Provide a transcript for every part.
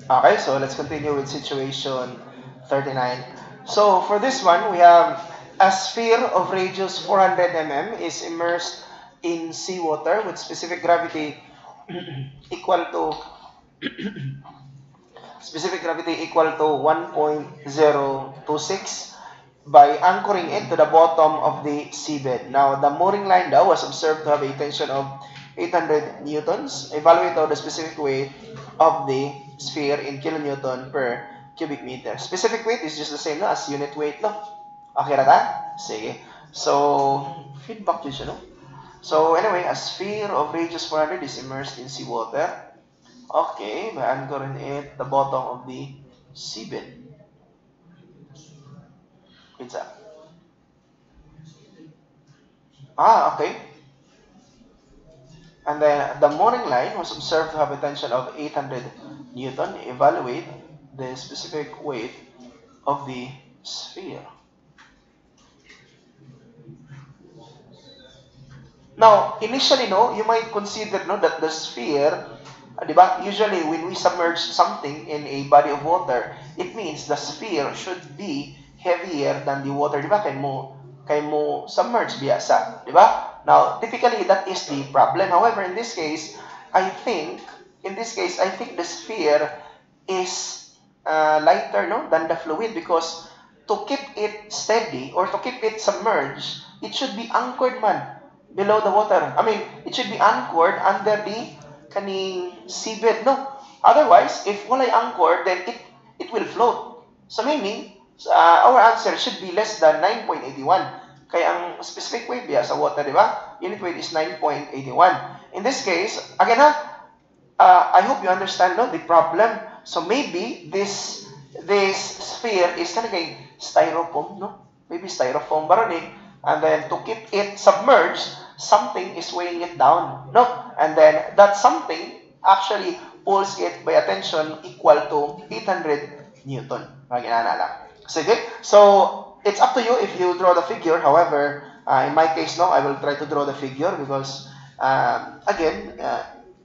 Okay, so let's continue with situation 39. So for this one, we have a sphere of radius 400 mm is immersed in seawater with specific gravity equal to equal to 1.026 by anchoring it to the bottom of the seabed. Now, the mooring line daw was observed to have a tension of 800 newtons. Evaluate the specific weight of the sphere in kilonewton per cubic meter. Specific weight is just the same no, as unit weight. No? Okay na ta? Sige. So, feedback yun siya, no? So, anyway, a sphere of radius 400 is immersed in seawater. Okay, by anchoring it at the bottom of the seabed. What's that? Okay. And then the mooring line was observed to have a tension of 800 Newton. Evaluate the specific weight of the sphere. Now, initially, no, you might consider no, that the sphere, diba, usually when we submerge something in a body of water, it means the sphere should be heavier than the water. Diba? Kay mo submerge biasa. Diba? Now, typically, that is the problem. However, in this case, I think the sphere is lighter no, than the fluid because to keep it steady or to keep it submerged, it should be anchored man below the water. I mean, it should be anchored under the kaning seabed, no? Otherwise, if walay anchor, then it will float. So meaning, our answer should be less than 9.81. Kaya ang specific weight biya sa water, di ba? Unit weight is 9.81. In this case, again ha, I hope you understand no, the problem. So maybe this sphere is kind of like styrofoam, no? Maybe styrofoam baron eh. And then to keep it submerged, something is weighing it down, no? And then that something actually pulls it by a tension equal to 800 Newton. Sige. So it's up to you if you draw the figure. However, in my case, no, I will try to draw the figure because again,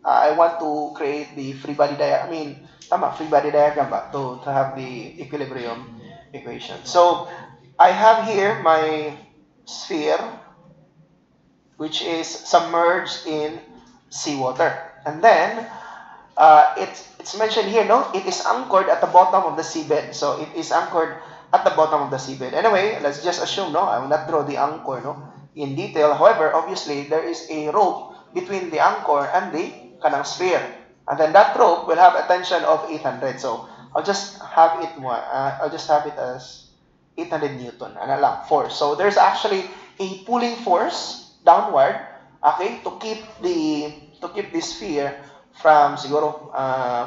I want to create the free body diagram. I mean, free body diagram ba to have the equilibrium equation. So I have here my sphere, which is submerged in seawater, and then it's mentioned here, no? It is anchored at the bottom of the seabed. So it is anchored at the bottom of the seabed. Anyway, let's just assume, no? I will not draw the anchor, no, in detail. However, obviously there is a rope between the anchor and the kanang sphere, and then that rope will have a tension of 800. So I'll just have it as 800 Newton. Ano lang, force. So there's actually a pulling force downward, okay, to keep the sphere from siguro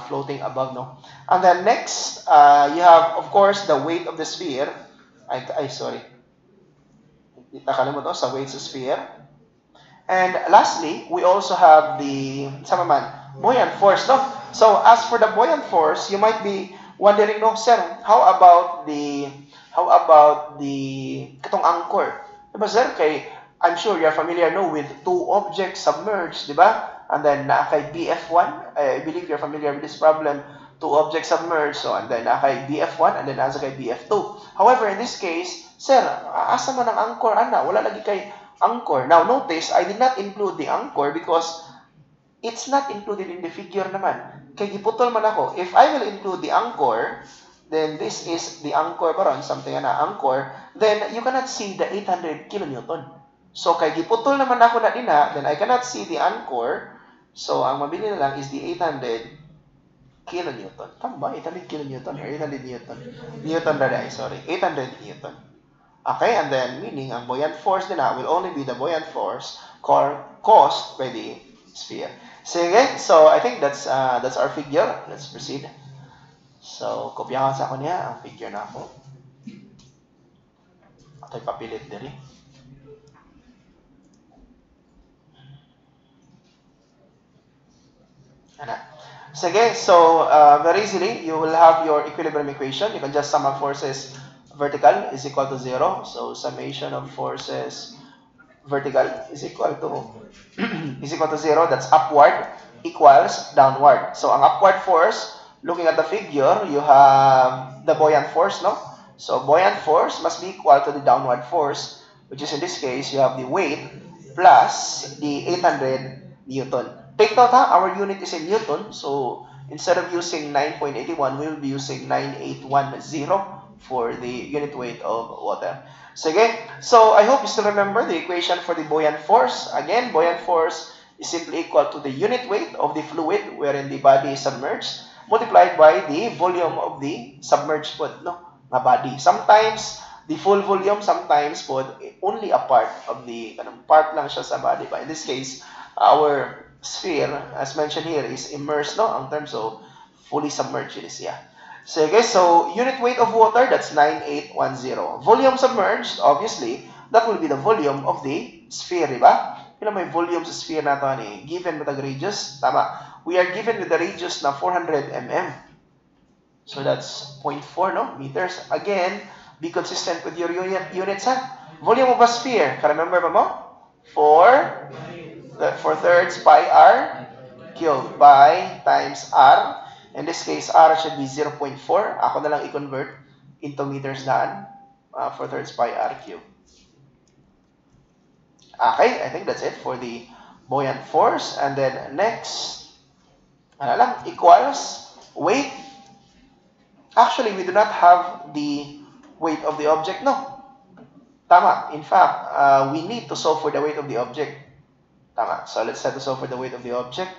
floating above, no. And then next, you have of course the weight of the sphere. Sorry. Nakalimutan sa weight sa sphere. And lastly, we also have the buoyant force, no? So as for the buoyant force, you might be wondering, no, sir, how about the katong anchor? Diba, sir, kay I'm sure you're familiar, no, with two objects submerged, diba? And then kay BF1, I believe you're familiar with this problem. Two objects submerged, so and then kay BF1 and then asa kay BF2. However, in this case, sir, asa man ang anchor ana? Wala lagi kay anchor. Now notice, I did not include the anchor because it's not included in the figure naman. Kay giputol man ako. If I will include the anchor, then this is the anchor baron, something na anchor, then you cannot see the 800 kilonewton. So kay giputol naman ako na dinha, then I cannot see the anchor. So ang mabili na lang is the 800 kilonewton. Tama ba? 800 kilonewton or 800 newton? Newton na sorry. 800 newton. Okay, and then meaning ang buoyant force din will only be the buoyant force caused by the sphere. Sige, so I think that's our figure. Let's proceed. So, kopyahan sa ako niya ang figure na ako. Ito'y papilit diri. Ano? Sige, so very easily, you will have your equilibrium equation. You can just sum up forces vertical is equal to 0. So summation of forces vertical is equal to 0. That's upward equals downward. So ang upward force looking at the figure, you have the buoyant force, no? So buoyant force must be equal to the downward force, which is in this case, you have the weight plus the 800 Newton. Take note, ha? Our unit is in Newton, so instead of using 9.81, we will be using 9810 for the unit weight of water. Sige, so I hope you still remember the equation for the buoyant force. Again, buoyant force is simply equal to the unit weight of the fluid wherein the body is submerged multiplied by the volume of the submerged food, no, na body. Sometimes the full volume, sometimes po only a part of the part lang siya sa body. But in this case, our sphere, as mentioned here, is immersed, no, in terms of fully submerged it is, yeah. So, okay, so unit weight of water, that's 9810. Volume submerged, obviously, that will be the volume of the sphere, di ba? Kaya may volume sa sphere nato ni given with the radius, tama. We are given with the radius na 400 mm. So that's 0.4, no, meters. Again, be consistent with your units, ha? Volume of a sphere, remember ba mo? 4/3 pi r cubed by times r. In this case, r should be 0.4. Ako na lang i-convert into meters daan. 4/3 pi r cubed. Okay, I think that's it for the buoyant force. And then next, ano lang, equals weight. Actually, we do not have the weight of the object, no. Tama. In fact, we need to solve for the weight of the object. Tama. So let's try to solve for the weight of the object.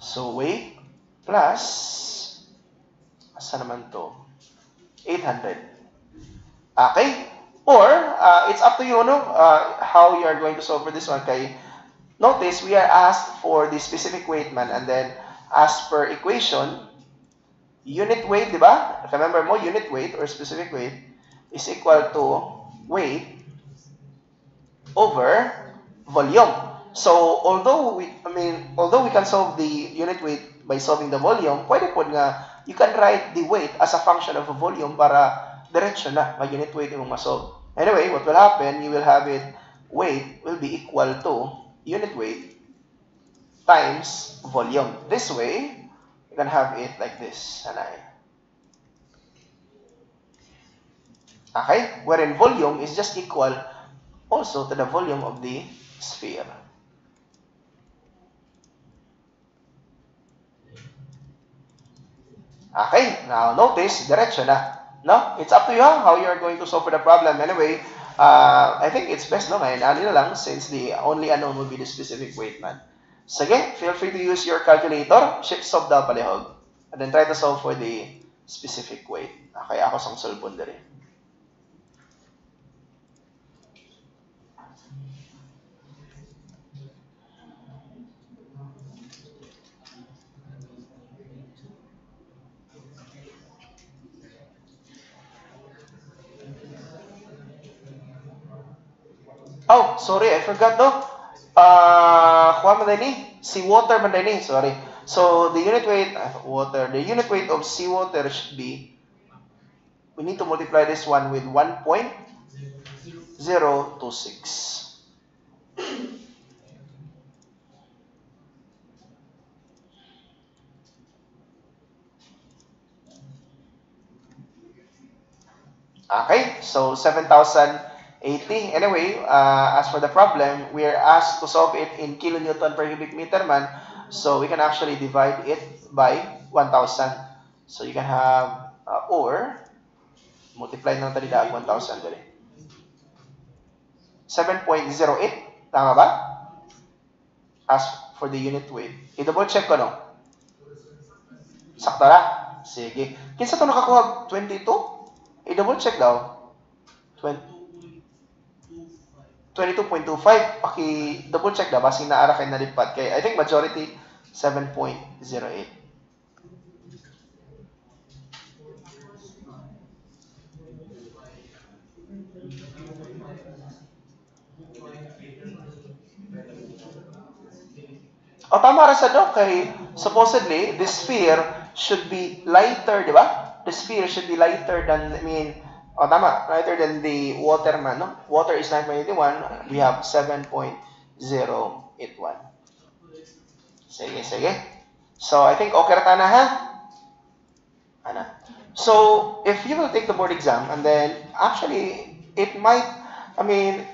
So weight plus, asa naman to? 800. Okay? Or, it's up to you, no? How you are going to solve for this one. Kay, notice, we are asked for the specific weight man. And then, as per equation, unit weight, di ba? Remember mo, unit weight or specific weight is equal to weight over volume. So, although we can solve the unit weight by solving the volume, pwede po nga, you can write the weight as a function of a volume para diretso na, mag-unit weight yung masolve. Anyway, what will happen, you will have it, weight will be equal to unit weight times volume. This way, you can have it like this. Okay? Wherein volume is just equal also to the volume of the sphere. Okay, now notice, diretso na. No? It's up to you how you are going to solve for the problem. Anyway, I think it's best, no? Ngayon, ano na lang, since the only unknown will be the specific weight man. Sige, feel free to use your calculator. Solve daw palihog. And then try to solve for the specific weight. Okay, ako sang solpon dali. Oh, sorry, I forgot, no? Kuha man din seawater man din sorry. So, the unit weight, water, the unit weight of seawater should be, we need to multiply this one with 1.026. Okay, so 7,080. Anyway, as for the problem, we are asked to solve it in kilonewton per cubic meter man. So we can actually divide it by 1,000. So you can have, or, multiply ng talida 1,000 dali. 7.08. Tama ba? As for the unit weight. I-double check ko, no? Sakto na? Sige. Kinsa to nakakuha? 22? I-double check daw. 22.25. Paki-double check daw. Basing naara kay nalipat. Kay, I think majority, 7.08. O tama ra sa do kay supposedly the sphere should be lighter, di ba? The sphere should be lighter than tama, lighter than the water man, no? Water is 9.81, we have 7.081. Sige. So I think okay ra ta na ha. Ano? So, if you will take the board exam, and then, actually, it might, I mean,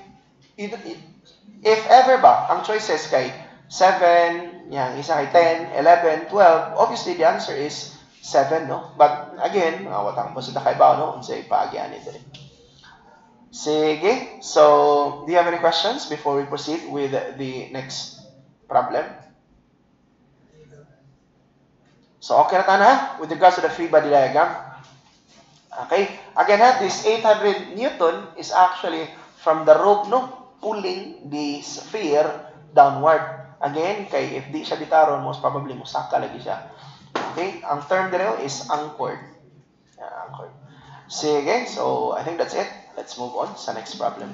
if ever ba, ang choices kay 7, yan, isa kay 10, 11, 12, obviously the answer is 7, no? But again, watang po sa kay ba, no? Unsay paagyan ito. Sige. So, do you have any questions before we proceed with the next problem? So, okay na tayo na with regards to the free body diagram. Okay. Again, this 800 Newton is actually from the rope, no? Pulling the sphere downward. Again, kay if di siya bitaron, most probably musaka lagi siya. Okay. Ang term dito is anchored. Anchored. Sige. So, I think that's it. Let's move on sa next problem.